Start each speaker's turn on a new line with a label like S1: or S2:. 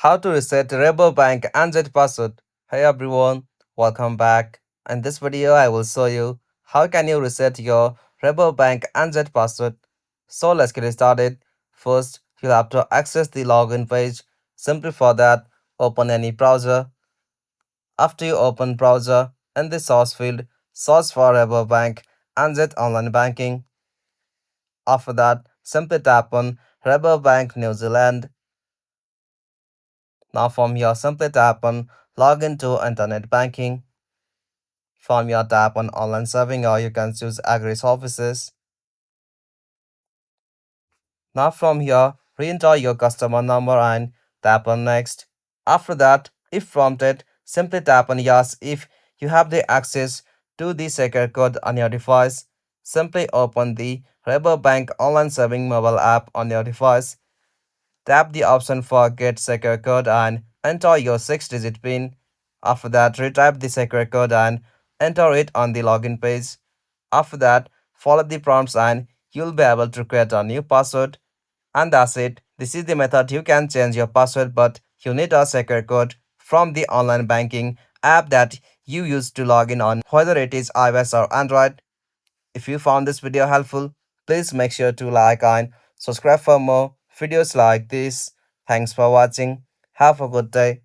S1: How to reset Rabo Bank NZ password. Hey everyone, welcome back. In this video, I will show you how can you reset your Rabo Bank NZ password. So let's get started. First, you'll have to access the login page. Simply for that, open any browser. After you open browser, in the source field, search for Rabo Bank NZ online banking. After that, simply tap on Rabo Bank New Zealand. Now from here, simply tap on Login to Internet Banking. From here, tap on Online Serving or you can choose Agri Services. Now from here, re-enter your customer number and tap on Next. After that, if prompted, simply tap on Yes if you have the access to the secret code on your device. Simply open the Rabo Bank Online Serving mobile app on your device. Tap the option for Get Secure Code and enter your 6-digit PIN. After that, retype the secret code and enter it on the login page. After that, follow the prompts and you'll be able to create a new password. And that's it. This is the method you can change your password, but you need a secret code from the online banking app that you use to log in on, whether it is iOS or Android. If you found this video helpful, please make sure to like and subscribe for more videos like this. Thanks for watching. Have a good day.